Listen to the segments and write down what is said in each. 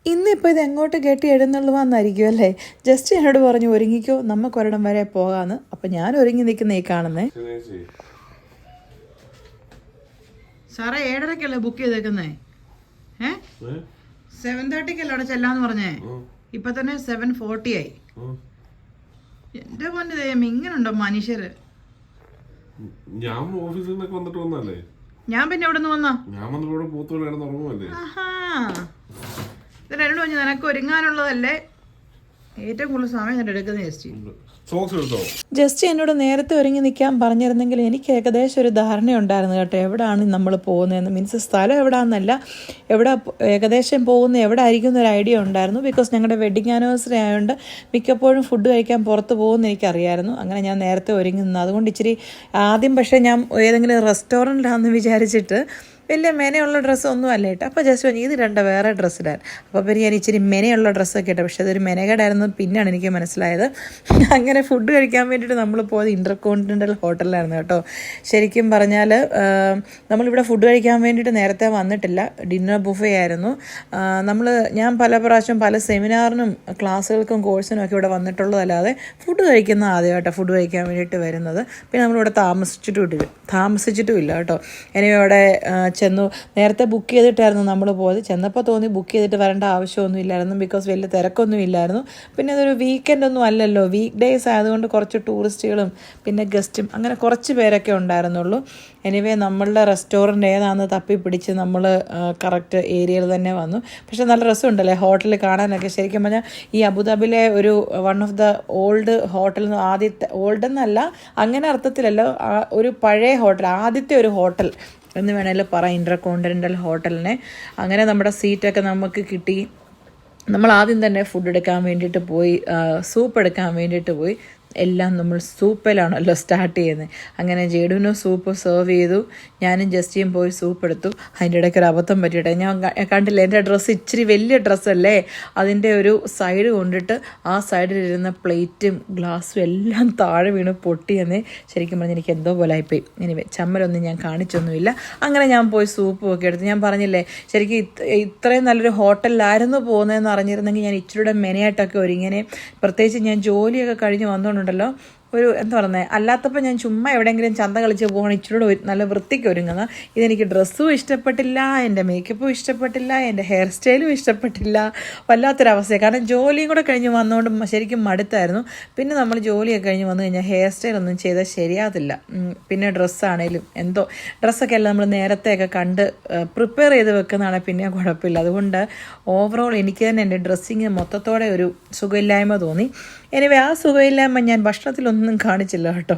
ഇന്നിപ്പോൾ ഇത് എങ്ങോട്ട് കെട്ടി എഴുന്നള്ളുവാന്നായിരിക്കും അല്ലേ? ജസ്റ്റ് എന്നോട് പറഞ്ഞു ഒരുങ്ങിക്കോ, നമുക്കൊരിടം വരെ പോകാമെന്ന്. അപ്പം ഞാൻ ഒരുങ്ങി നിൽക്കുന്ന ഈ കാണുന്നേ. സാറേ 7:30 ബുക്ക് ചെയ്തേക്കുന്നേ. 7:30 അവിടെ ചെല്ലാന്ന് പറഞ്ഞേ. ഇപ്പൊ തന്നെ 7:40 ആയി. എന്റെ പൊന്നു ദൈവം, ഇങ്ങനുണ്ടോ മനുഷ്യര്? ഞാൻ ഓഫീസിൽ നിന്നൊക്കെ വന്നിട്ട് വന്നല്ലേ. ഞാൻ പിന്നെ എവിടെ നിന്ന് വന്നാ? ഞാൻ വന്നപ്പോൾ പൂത്തോടെ ഉറങ്ങുമല്ലേ. എന്നോട് പറഞ്ഞു നിനക്ക് ഒരുങ്ങാനുള്ളതല്ലേ ഏറ്റവും കൂടുതൽ സമയം ഞാൻ എടുക്കുന്ന. ജസ്റ്റ് എന്നോട് നേരത്തെ ഒരുങ്ങി നിൽക്കാൻ പറഞ്ഞിരുന്നെങ്കിൽ എനിക്ക് ഏകദേശം ഒരു ധാരണയുണ്ടായിരുന്നു കേട്ടോ, എവിടെയാണ് നമ്മൾ പോകുന്നതെന്ന്. മീൻസ് സ്ഥലം എവിടെയാണെന്നല്ല, എവിടെ ഏകദേശം പോകുന്ന എവിടെ ആയിരിക്കും എന്നൊരു ഐഡിയ ഉണ്ടായിരുന്നു. ബിക്കോസ് ഞങ്ങളുടെ വെഡിങ് ആനിവേഴ്സറി ആയതുകൊണ്ട് മിക്കപ്പോഴും ഫുഡ് കഴിക്കാൻ പുറത്ത് പോകുമെന്ന് എനിക്കറിയായിരുന്നു. അങ്ങനെ ഞാൻ നേരത്തെ ഒരുങ്ങി നിന്നു. അതുകൊണ്ട് ഇച്ചിരി ആദ്യം പക്ഷേ ഞാൻ ഏതെങ്കിലും റെസ്റ്റോറൻറ്റിലാണെന്ന് വിചാരിച്ചിട്ട് വലിയ മെനയുള്ള ഡ്രസ്സൊന്നും അല്ല കേട്ടോ. അപ്പോൾ ജസ്റ്റ് ഇത് വേറെ ഡ്രസ്സ് ഇടാൻ. അപ്പോൾ പിന്നെ ഞാൻ ഇച്ചിരി മെനയുള്ള ഡ്രസ്സൊക്കെ ഇട്ടു. പക്ഷേ അതൊരു മെനകേടായിരുന്നു പിന്നെയാണ് എനിക്ക് മനസ്സിലായത്. അങ്ങനെ ഫുഡ് കഴിക്കാൻ വേണ്ടിയിട്ട് നമ്മൾ പോയത് ഇൻ്റർകോണ്ടിനെൻ്റൽ ഹോട്ടലിലായിരുന്നു കേട്ടോ. ശരിക്കും പറഞ്ഞാൽ നമ്മളിവിടെ ഫുഡ് കഴിക്കാൻ വേണ്ടിയിട്ട് നേരത്തെ വന്നിട്ടില്ല. ഡിന്നർ ബുഫേ ആയിരുന്നു. ഞാൻ പല പ്രാവശ്യം പല സെമിനാറിനും ക്ലാസ്സുകൾക്കും കോഴ്സിനും ഒക്കെ ഇവിടെ വന്നിട്ടുള്ളതല്ലാതെ ഫുഡ് കഴിക്കുന്ന ആദ്യമായിട്ടോ ഫുഡ് കഴിക്കാൻ വേണ്ടിയിട്ട് വരുന്നത്. പിന്നെ നമ്മളിവിടെ താമസിച്ചിട്ടും ഇല്ല കേട്ടോ. എനിവേ അവിടെ ചെന്നു. നേരത്തെ ബുക്ക് ചെയ്തിട്ടായിരുന്നു നമ്മൾ പോയത്. ചെന്നപ്പോൾ തോന്നി ബുക്ക് ചെയ്തിട്ട് വരേണ്ട ആവശ്യമൊന്നും ഇല്ലായിരുന്നു. ബിക്കോസ് വലിയ തിരക്കൊന്നും ഇല്ലായിരുന്നു. പിന്നെ അതൊരു വീക്കെൻഡ് ഒന്നും അല്ലല്ലോ, വീക്ക് ഡേയ്സ് ആയതുകൊണ്ട് കുറച്ച് ടൂറിസ്റ്റുകളും പിന്നെ ഗസ്റ്റും അങ്ങനെ കുറച്ച് പേരൊക്കെ ഉണ്ടായിരുന്നുള്ളൂ. എനിവേ നമ്മളുടെ റെസ്റ്റോറൻറ്റ് ഏതാണെന്ന് തപ്പിപ്പിടിച്ച് നമ്മൾ കറക്റ്റ് ഏരിയയിൽ തന്നെ വന്നു. പക്ഷേ നല്ല രസമുണ്ടല്ലേ ഹോട്ടലിൽ കാണാനൊക്കെ. ശരിക്കും പറഞ്ഞാൽ ഈ അബുദാബിയിലെ ഒരു one of the old hotel, ആദ്യത്തെ ഓൾഡ് എന്നല്ല അങ്ങനെ അർത്ഥത്തിലല്ല, ഒരു പഴയ ഹോട്ടൽ, ആദ്യത്തെ ഒരു ഹോട്ടൽ എന്ന് വേണമെങ്കിൽ പറയാം, ഇൻ്റർകോണ്ടിനെൻ്റൽ ഹോട്ടലിനെ. അങ്ങനെ നമ്മുടെ സീറ്റൊക്കെ നമുക്ക് കിട്ടി. നമ്മൾ ആദ്യം തന്നെ ഫുഡ് എടുക്കാൻ വേണ്ടിയിട്ട് പോയി, സൂപ്പ് എടുക്കാൻ വേണ്ടിയിട്ട് പോയി. എല്ലാം നമ്മൾ സൂപ്പിലാണല്ലോ സ്റ്റാർട്ട് ചെയ്യുന്നത്. അങ്ങനെ ജേഡുവിനും സൂപ്പ് സെർവ് ചെയ്തു. ഞാനും ജസ്റ്റിയും പോയി സൂപ്പ് എടുത്തു. അതിൻ്റെ ഇടയ്ക്ക് ഒരു അബദ്ധം പറ്റിയിട്ട് ഞാൻ കണ്ടില്ല, എൻ്റെ ഡ്രസ്സ് ഇച്ചിരി വലിയ ഡ്രസ്സല്ലേ, അതിൻ്റെ ഒരു സൈഡ് കൊണ്ടിട്ട് ആ സൈഡിലിരുന്ന പ്ലേറ്റും ഗ്ലാസ്സും എല്ലാം താഴെ വീണ് പൊട്ടിയെന്നേ. ശരിക്കും പറഞ്ഞാൽ എനിക്ക് എന്തോ പോലെ ആയിപ്പോയി. എനിവേ ചമ്മലൊന്നും ഞാൻ കാണിച്ചൊന്നുമില്ല. അങ്ങനെ ഞാൻ പോയി സൂപ്പും ഒക്കെ എടുത്ത്. ഞാൻ പറഞ്ഞില്ലേ ശരിക്കും ഇത്രയും നല്ലൊരു ഹോട്ടലിലായിരുന്നു പോകുന്നതെന്ന് അറിഞ്ഞിരുന്നെങ്കിൽ ഞാൻ ഇച്ചിരിയുടെ മെനയായിട്ടൊക്കെ ഒരുങ്ങിനെ. പ്രത്യേകിച്ച് ഞാൻ ജോലിയൊക്കെ കഴിഞ്ഞ് വന്നുകൊണ്ടുണ്ടല്ലോ ഒരു എന്താ പറയുന്നത്, അല്ലാത്തപ്പോൾ ഞാൻ ചുമ്മാ എവിടെയെങ്കിലും ചന്ത കളിച്ച് പോകണം ഇച്ചിരി നല്ല വൃത്തിക്ക് ഒരുങ്ങുന്ന. ഇതെനിക്ക് ഡ്രസ്സും ഇഷ്ടപ്പെട്ടില്ല, എൻ്റെ മേക്കപ്പും ഇഷ്ടപ്പെട്ടില്ല, എൻ്റെ ഹെയർ സ്റ്റൈലും ഇഷ്ടപ്പെട്ടില്ല. വല്ലാത്തൊരവസ്ഥയാണ്. കാരണം ജോലിയും കൂടെ കഴിഞ്ഞ് വന്നുകൊണ്ട് ശരിക്കും മടുത്തായിരുന്നു. പിന്നെ നമ്മൾ ജോലിയൊക്കെ കഴിഞ്ഞ് വന്നു കഴിഞ്ഞാൽ ഹെയർ സ്റ്റൈലൊന്നും ചെയ്താൽ ശരിയാകത്തില്ല. പിന്നെ ഡ്രസ്സാണേലും എന്തോ, ഡ്രസ്സൊക്കെ എല്ലാം നമ്മൾ നേരത്തെയൊക്കെ കണ്ട് പ്രിപ്പയർ ചെയ്ത് വെക്കുന്നതാണ് പിന്നെ കുഴപ്പമില്ല. അതുകൊണ്ട് ഓവറോൾ എനിക്ക് തന്നെ എൻ്റെ ഡ്രസ്സിങ് മൊത്തത്തോടെ ഒരു സുഖമില്ലായ്മ തോന്നി. എനിവേ ആ സുഖമില്ലായ്മ ഞാൻ ഭക്ഷണത്തിലൊന്നും കാണിച്ചില്ല കേട്ടോ.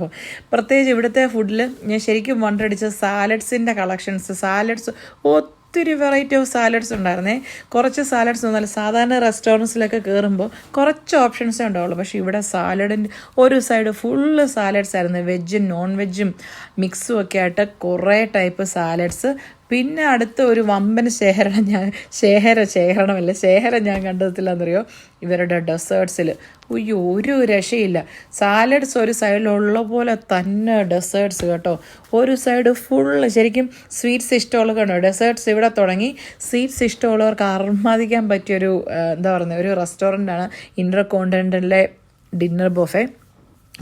പ്രത്യേകിച്ച് ഇവിടുത്തെ ഫുഡിൽ ഞാൻ ശരിക്കും വണ്ടടിച്ച സാലഡ്സിൻ്റെ കളക്ഷൻസ്. സാലഡ്സ് ഒത്തിരി വെറൈറ്റി ഓഫ് സാലഡ്സ് ഉണ്ടായിരുന്നേ. കുറച്ച് സാലഡ്സ് ഒന്നുമല്ല, സാധാരണ റെസ്റ്റോറൻറ്റ്സിലൊക്കെ കയറുമ്പോൾ കുറച്ച് ഓപ്ഷൻസേ ഉണ്ടാവുള്ളൂ. പക്ഷേ ഇവിടെ സാലഡിൻ്റെ ഒരു സൈഡ് ഫുള്ള് സാലഡ്സ് ആയിരുന്നു. വെജും നോൺ വെജും മിക്സും ഒക്കെ ആയിട്ട് കുറേ ടൈപ്പ് സാലഡ്സ്. പിന്നെ അടുത്ത ഒരു വമ്പൻ ശേഖരണം ഞാൻ കണ്ടെത്തില്ലെന്നറിയോ ഇവരുടെ ഡെസേർട്ട്സിൽ. ഉയ്യോ ഒരു രക്ഷയില്ല. സാലഡ്സ് ഒരു സൈഡിലുള്ള പോലെ തന്നെ ഡെസേർട്ട്സ് കേട്ടോ. ഒരു സൈഡ് ഫുള്ള് ശരിക്കും സ്വീറ്റ്സ് ഇഷ്ടമുള്ളവർക്ക് ഡെസേർട്ട്സ് ഇവിടെ തുടങ്ങി. സ്വീറ്റ്സ് ഇഷ്ടമുള്ളവർക്ക് അർമാദിക്കാൻ പറ്റിയൊരു എന്താ പറയുന്നത് ഒരു റെസ്റ്റോറൻ്റാണ് ഇൻ്റർകോണ്ടിനെൻ്റലിലെ ഡിന്നർ ബുഫേ.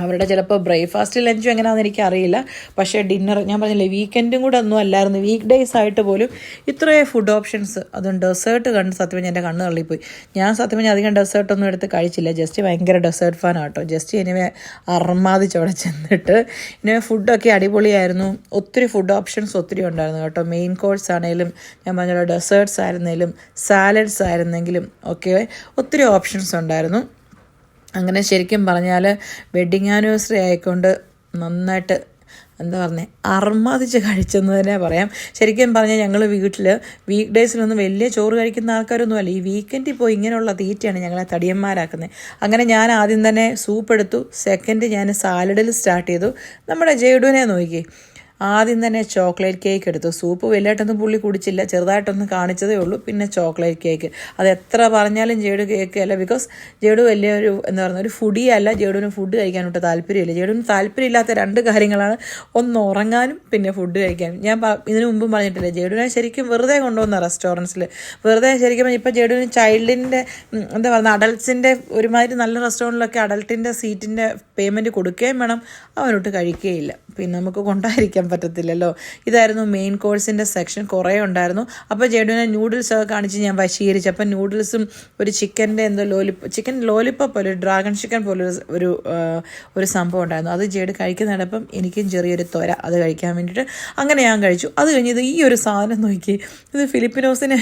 അവരുടെ ചിലപ്പോൾ ബ്രേക്ക്ഫാസ്റ്റ് ലഞ്ചും എങ്ങനെയാണെന്ന് എനിക്കറിയില്ല. പക്ഷേ ഡിന്നർ ഞാൻ പറഞ്ഞില്ലേ വീക്കെൻഡും കൂടെ ഒന്നും അല്ലായിരുന്നു, വീക്ക് ഡേയ്സ് ആയിട്ട് പോലും ഇത്രയും ഫുഡ് ഓപ്ഷൻസ്. അതും ഡെസേർട്ട് കണ്ട് സത്യം പറഞ്ഞാൽ എൻ്റെ കണ്ണ് തള്ളിപ്പോയി. ഞാൻ സത്യം പറഞ്ഞാൽ അധികം ഡെസേർട്ടൊന്നും എടുത്ത് കഴിച്ചില്ല. ജസ്റ്റ് ഭയങ്കര ഡെസേർട്ട് ഫാനാണ് കേട്ടോ. ജസ്റ്റ് എനിവേ അർമാദിച്ചവിടെ ചെന്നിട്ട് ഇനി ഫുഡൊക്കെ അടിപൊളിയായിരുന്നു. ഒത്തിരി ഫുഡ് ഓപ്ഷൻസ് ഒത്തിരി ഉണ്ടായിരുന്നു കേട്ടോ. മെയിൻ കോഴ്സ് ആണെങ്കിലും ഞാൻ പറഞ്ഞ ഡെസേർട്ട്സ് ആയിരുന്നെങ്കിലും സാലഡ്സ് ആയിരുന്നെങ്കിലും ഒക്കെ ഒത്തിരി ഓപ്ഷൻസ് ഉണ്ടായിരുന്നു. അങ്ങനെ ശരിക്കും പറഞ്ഞാൽ വെഡ്ഡിങ് ആനിവേഴ്സറി ആയിക്കൊണ്ട് നന്നായിട്ട് എന്താ പറഞ്ഞത് അർമാദിച്ച് കഴിച്ചെന്ന് തന്നെ പറയാം. ശരിക്കും പറഞ്ഞാൽ ഞങ്ങൾ വീട്ടിൽ വീക്ക് ഡേയ്സിലൊന്നും വലിയ ചോറ് കഴിക്കുന്ന ആൾക്കാരൊന്നുമല്ല. ഈ വീക്കെൻഡിൽ പോയി ഇങ്ങനെയുള്ള തീറ്റയാണ് ഞങ്ങളെ തടിയന്മാരാക്കുന്നത്. അങ്ങനെ ഞാൻ ആദ്യം തന്നെ സൂപ്പ് എടുത്തു. സെക്കൻഡ് ഞാൻ സാലഡിൽ സ്റ്റാർട്ട് ചെയ്തു. നമ്മുടെ ജേഡുവിനെ നോക്കി ആദ്യം തന്നെ ചോക്ലേറ്റ് കേക്ക് എടുത്തു. സൂപ്പ് വലുതായിട്ടൊന്നും പുള്ളി കുടിച്ചില്ല, ചെറുതായിട്ടൊന്ന് കാണിച്ചതേ ഉള്ളൂ. പിന്നെ ചോക്ലേറ്റ് കേക്ക്, അത് എത്ര പറഞ്ഞാലും ജേഡു കേൾക്കുകയല്ല. ബിക്കോസ് ജേഡു വലിയൊരു എന്താ പറയുക, ഒരു ഫുഡി അല്ല. ജേഡുവിന് ഫുഡ് കഴിക്കാനൊട്ട് താല്പര്യമില്ല. ജേഡുവിന് താല്പര്യമില്ലാത്ത 2 കാര്യങ്ങളാണ്, ഒന്ന് ഉറങ്ങാനും പിന്നെ ഫുഡ് കഴിക്കാനും. ഞാൻ ഇതിനു മുമ്പും പറഞ്ഞിട്ടില്ല, ജേഡുവിനെ ശരിക്കും വെറുതെ കൊണ്ടുവന്ന റെസ്റ്റോറൻറ്റ്സിൽ വെറുതെ. ശരിക്കും ഇപ്പോൾ ജേഡുവിന് ചൈൽഡിൻ്റെ എന്താ പറയുക, അഡൾട്ട്സിൻ്റെ ഒരുമാതിരി നല്ല റെസ്റ്റോറൻറ്റിലൊക്കെ അഡൾട്ടിൻ്റെ സീറ്റിൻ്റെ പേയ്മെൻറ്റ് കൊടുക്കുകയും വേണം, അവനൊട്ട് കഴിക്കുകയില്ല. പിന്നെ നമുക്ക് കൊണ്ടായിരിക്കാൻ പറ്റത്തില്ലല്ലോ. ഇതായിരുന്നു മെയിൻ കോഴ്സിൻ്റെ സെക്ഷൻ, കുറേ ഉണ്ടായിരുന്നു. അപ്പോൾ ജേഡുവിനെ നൂഡിൽസൊക്കെ കാണിച്ച് ഞാൻ വശീകരിച്ചു. അപ്പം നൂഡിൽസും ഒരു ചിക്കൻ്റെ എന്തോ ചിക്കൻ ലോലിപ്പോപ്പ് പോലെ, ഡ്രാഗൺ ചിക്കൻ പോലെ ഒരു സംഭവം ഉണ്ടായിരുന്നു. അത് ജേഡ് കഴിക്കുന്നിടപ്പം എനിക്കും ചെറിയൊരു ത്വര അത് കഴിക്കാൻ വേണ്ടിയിട്ട് അങ്ങനെ ഞാൻ കഴിച്ചു. അത് കഴിഞ്ഞത് ഈ ഒരു സാധനം നോക്കി, ഇത് ഫിലിപ്പിനോസിനെ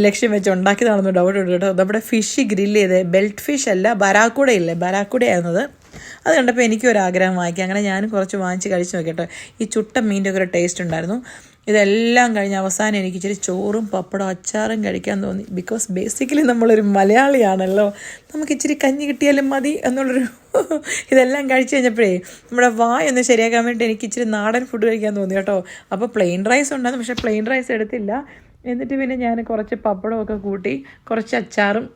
ലക്ഷ്യം വെച്ച് ഉണ്ടാക്കിയതാണെന്ന് ഡൗട്ട് ഉണ്ട് കേട്ടോ. നമ്മുടെ ഫിഷ് ഗ്രില്ല് ചെയ്ത്, ബെൽറ്റ് ഫിഷ് അല്ല, ബരാക്കൂടയില്ലേ, ബരാക്കൂടയായിരുന്നത്. അത് കണ്ടപ്പോൾ എനിക്കൊരാഗ്രഹം വാങ്ങിക്കാം. അങ്ങനെ ഞാനും കുറച്ച് വാങ്ങിച്ച് കഴിച്ച് നോക്കിയിട്ട് ഈ ചുട്ട മീൻ്റെ ഒക്കെ ഒരു ടേസ്റ്റ് ഉണ്ടായിരുന്നു. ഇതെല്ലാം കഴിഞ്ഞ് അവസാനം എനിക്ക് ഇച്ചിരി ചോറും പപ്പടം അച്ചാറും കഴിക്കാൻ തോന്നി. ബിക്കോസ് ബേസിക്കലി നമ്മളൊരു മലയാളിയാണല്ലോ, നമുക്ക് ഇച്ചിരി കഞ്ഞി കിട്ടിയാലും മതി എന്നുള്ളൊരു ഇതെല്ലാം കഴിച്ച് കഴിഞ്ഞപ്പോഴേ നമ്മുടെ വായൊന്ന് ശരിയാക്കാൻ വേണ്ടി എനിക്ക് ഇച്ചിരി നാടൻ ഫുഡ് കഴിക്കാൻ തോന്നി കേട്ടോ. അപ്പോൾ പ്ലെയിൻ റൈസ് ഉണ്ടായിരുന്നു, പക്ഷേ പ്ലെയിൻ റൈസ് എടുത്തില്ല. എന്നിട്ട് പിന്നെ ഞാൻ കുറച്ച് പപ്പടമൊക്കെ കൂട്ടി കുറച്ച് അച്ചാറും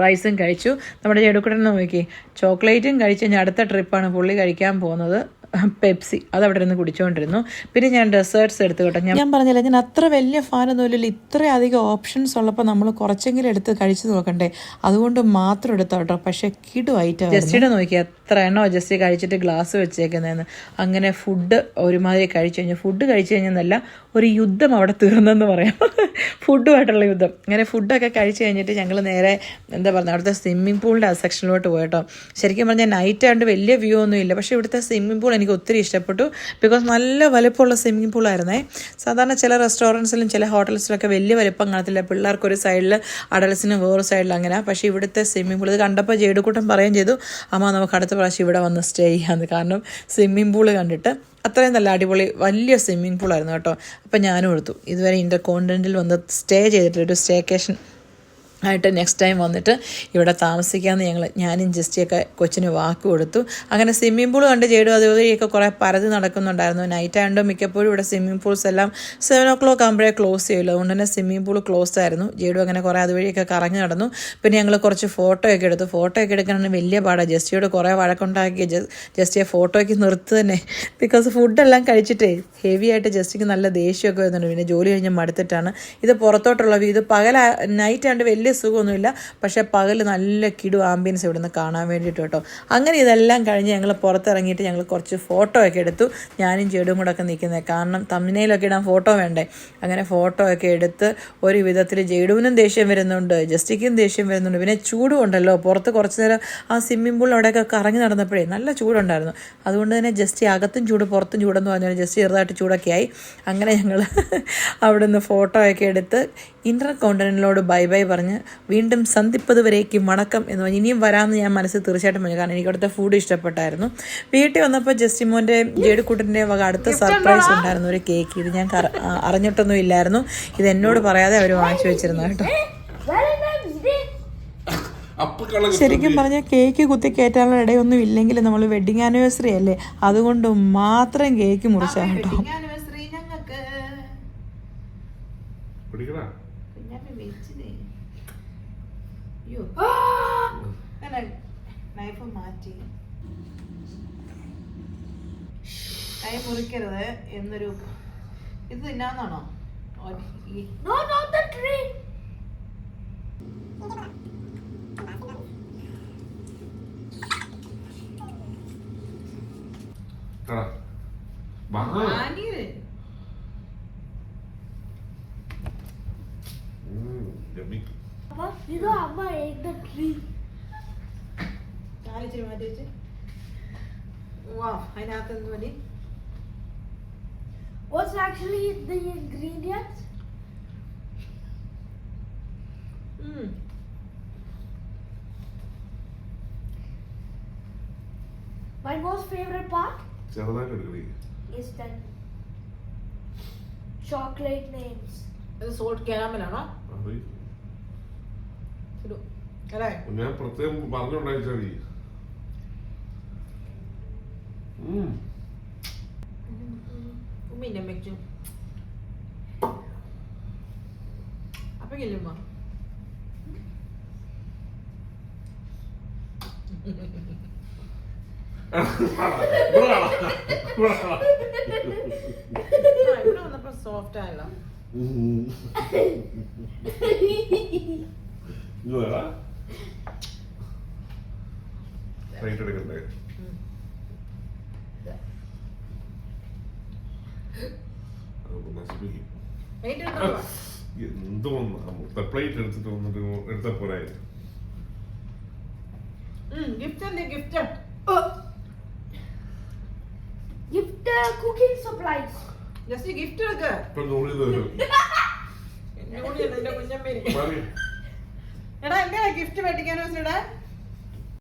റൈസും കഴിച്ചു. നമ്മുടെ ചെടുക്കുട്ടൻ നോക്കി ചോക്ലേറ്റും കഴിച്ച് കഴിഞ്ഞാൽ അടുത്ത ട്രിപ്പാണ് പുള്ളി കഴിക്കാൻ പോകുന്നത് പെപ്സി. അതവിടെ നിന്ന് കുടിച്ചുകൊണ്ടിരുന്നു. പിന്നെ ഞാൻ ഡെസേർട്ട്സ് എടുത്തു കേട്ടോ. ഞാൻ പറഞ്ഞില്ല, ഞാൻ അത്ര വലിയ ഫാനൊന്നുമില്ലല്ലോ. ഇത്രയധികം ഓപ്ഷൻസ് ഉള്ളപ്പോൾ നമ്മൾ കുറച്ചെങ്കിലും എടുത്ത് കഴിച്ചു നോക്കണ്ടേ, അതുകൊണ്ട് മാത്രം എടുത്തോ കേട്ടോ. പക്ഷേ കിടുവായിട്ട് ജസ്റ്റിയുടെ നോക്കി എത്ര എണ്ണോ ജസ്റ്റ് കഴിച്ചിട്ട് ഗ്ലാസ് വെച്ചേക്കുന്നതെന്ന്. അങ്ങനെ ഫുഡ് ഒരുമാതിരി കഴിച്ചു കഴിഞ്ഞാൽ, ഫുഡ് കഴിച്ചു കഴിഞ്ഞെന്നല്ല, ഒരു യുദ്ധം അവിടെ തീർന്നെന്ന് പറയാം, ഫുഡുമായിട്ടുള്ള യുദ്ധം. അങ്ങനെ ഫുഡൊക്കെ കഴിച്ച് കഴിഞ്ഞിട്ട് ഞങ്ങൾ നേരെ എന്താ പറയുക, അവിടുത്തെ സ്വിമ്മിംഗ് പൂളിൻ്റെ ആ സെക്ഷനിലോട്ട് പോയിട്ടോ. ശരിക്കും പറഞ്ഞാൽ നൈറ്റ് ആയതുകൊണ്ട് വലിയ വ്യൂ ഒന്നും ഇല്ല, പക്ഷേ ഇവിടുത്തെ സ്വിമ്മിംഗ് പൂൾ എനിക്ക് ഒത്തിരി ഇഷ്ടപ്പെട്ടു. ബിക്കോസ് നല്ല വലുപ്പമുള്ള സ്വിമ്മിംഗ് പൂളായിരുന്നേ. സാധാരണ ചില റെസ്റ്റോറൻറ്റ്സിലും ചില ഹോട്ടൽസിലൊക്കെ വലിയ വലുപ്പം കാണത്തില്ല, പിള്ളേർക്കൊരു സൈഡിൽ അഡൽസിന് വേറെ സൈഡിൽ അങ്ങനെ. പക്ഷേ ഇവിടുത്തെ സ്വിമ്മിംഗ് പൂൾ ഇത് കണ്ടപ്പോൾ ജേഡുക്കൂട്ടം പറയുകയും ചെയ്തു, അമ്മ നമുക്ക് അടുത്ത പ്രാവശ്യം ഇവിടെ വന്ന് സ്റ്റേ ചെയ്യാമെന്ന്. കാരണം സ്വിമ്മിംഗ് പൂൾ കണ്ടിട്ട് അത്രയും നല്ല അടിപൊളി വലിയ സ്വിമ്മിംഗ് പൂളായിരുന്നു കേട്ടോ. അപ്പം ഞാനും എടുത്തു. ഇതുവരെ ഇൻ്റർകോണ്ടിനെൻ്റൽ വന്ന് സ്റ്റേ ചെയ്തിട്ടില്ല, ഒരു സ്റ്റേക്കേഷൻ ആയിട്ട് നെക്സ്റ്റ് ടൈം വന്നിട്ട് ഇവിടെ താമസിക്കാമെന്ന് ഞാനും ജസ്റ്റിയൊക്കെ കൊച്ചിന് വാക്ക് കൊടുത്തു. അങ്ങനെ സ്വിമ്മിംഗ് പൂൾ കണ്ട് ചെയ്തു. അതുവഴിയൊക്കെ കുറേ പരതി നടക്കുന്നുണ്ടായിരുന്നു. നൈറ്റ് ആയതുകൊണ്ട് മിക്കപ്പോഴും ഇവിടെ സ്വിമ്മിംഗ് പൂൾസ് എല്ലാം 7 o'clock ആകുമ്പോഴേ ക്ലോസ് ചെയ്യുമല്ലോ, അതുകൊണ്ട് തന്നെ സ്വിമ്മിംഗ് പൂൾ ക്ലോസ് ആയിരുന്നു. ജേഡു അങ്ങനെ കുറേ അതുവഴിയൊക്കെ കറങ്ങി നടന്നു. പിന്നെ ഞങ്ങൾ കുറച്ച് ഫോട്ടോയൊക്കെ എടുത്തു. ഫോട്ടോയൊക്കെ എടുക്കാനാണ് വലിയ പാടാണ്. ജസ്റ്റിയോട് കുറേ വഴക്കുണ്ടാക്കി ജസ്റ്റിയെ ഫോട്ടോയ്ക്ക് നിർത്ത് തന്നെ. ബിക്കോസ് ഫുഡെല്ലാം കഴിച്ചിട്ടേ ഹെവി ആയിട്ട് ജസ്റ്റിക്ക് നല്ല ദേഷ്യമൊക്കെ വരുന്നുണ്ട്. പിന്നെ ജോലി കഴിഞ്ഞ് മടുത്തിട്ടാണ്. ഇത് പുറത്തോട്ടുള്ള വ്യൂ. ഇത് നൈറ്റ് ആയതുകൊണ്ട് വലിയ സുഖമൊന്നുമില്ല, പക്ഷേ പകൽ നല്ല കിടു ആംബിയൻസ് ഇവിടെ നിന്ന് കാണാൻ വേണ്ടിയിട്ട് കേട്ടോ. അങ്ങനെ ഇതെല്ലാം കഴിഞ്ഞ് ഞങ്ങൾ പുറത്തിറങ്ങിയിട്ട് ഞങ്ങൾ കുറച്ച് ഫോട്ടോ ഒക്കെ എടുത്തു. ഞാനും ജേഡും കൂടെ ഒക്കെ നിൽക്കുന്നത്, കാരണം തമ്മിലൊക്കെ ഇടാൻ ഫോട്ടോ വേണ്ടേ. അങ്ങനെ ഫോട്ടോ ഒക്കെ എടുത്ത് ഒരു വിധത്തിൽ ജേഡുവിനും ദേഷ്യം വരുന്നുണ്ട്, ജസ്റ്റിക്കും ദേഷ്യം വരുന്നുണ്ട്. പിന്നെ ചൂടും ഉണ്ടല്ലോ, പുറത്ത് കുറച്ച് നേരം ആ സ്വിമ്മിംഗ് പൂൾ അവിടെയൊക്കെ കറങ്ങി നടന്നപ്പോഴേ നല്ല ചൂടുണ്ടായിരുന്നു. അതുകൊണ്ട് തന്നെ ജസ്റ്റ് അകത്തും ചൂട് പുറത്തും ചൂടെന്ന് പറഞ്ഞാൽ ജസ്റ്റ് ചെറുതായിട്ട് ചൂടൊക്കെ ആയി. അങ്ങനെ ഞങ്ങൾ അവിടെ നിന്ന് ഫോട്ടോ ഒക്കെ എടുത്ത് ഇൻ്റർകോണ്ടിനെൻ്റലോട് ബൈ ബൈ പറഞ്ഞ് വീണ്ടും സന്ധിപ്പത് വരേക്കും വണക്കം എന്ന് പറഞ്ഞ് ഇനിയും വരാമെന്ന് ഞാൻ മനസ്സിൽ തീർച്ചയായിട്ടും പറഞ്ഞു. കാരണം എനിക്ക് അവിടുത്തെ ഫുഡ് ഇഷ്ടപ്പെട്ടായിരുന്നു. വീട്ടിൽ വന്നപ്പോൾ ജസ്റ്റിമോൻ്റെ ജേഡുക്കൂട്ടിൻ്റെ വക അടുത്ത സർപ്രൈസ് ഉണ്ടായിരുന്നു, ഒരു കേക്ക്. ഇത് ഞാൻ അറിഞ്ഞിട്ടൊന്നും ഇല്ലായിരുന്നു, ഇത് എന്നോട് പറയാതെ അവർ വാങ്ങിച്ചു വെച്ചിരുന്നു കേട്ടോ. ശരിക്കും പറഞ്ഞാൽ കേക്ക് കുത്തി കയറ്റാനുള്ള ഇടയൊന്നും ഇല്ലെങ്കിൽ നമ്മൾ വെഡിങ് ആനിവേഴ്സറി അല്ലേ, അതുകൊണ്ട് മാത്രം കേക്ക് മുറിച്ചാൽ കേട്ടോ. കൈ മുറിക്കരുത് എന്നൊരു ഇത് തിന്നാന്നാണോ? What's actually the ingredients? My most favorite part is the chocolate names. ഇത് സോൾട്ട് കാരമലാണോ? ഞാൻ പ്രത്യേകം പറഞ്ഞുണ്ടായിച്ചാ മതി. ഉമ്മിന്റെ അമ്മയ്ക്കും അപ്പക്കില്ലേ ഉമ്മ? ഇവിടെ വന്നപ്പോ സോഫ്റ്റ് ആയല്ലോ. റൈറ്റ് എടുക്കണ്ടേ? നശിപ്പിക്കും. എന്തോ പ്ലേറ്റ് എടുത്തിട്ട് വന്നിട്ട് എടുത്ത പോരായി. ഗിഫ്റ്റ് എന്തേ? Gift Gift cooking supplies. Just gift എടുക്ക. ഇപ്പൊ നൂറിത് എടാ എങ്ങനെ ഗിഫ്റ്റ് മേടിക്കാനോ?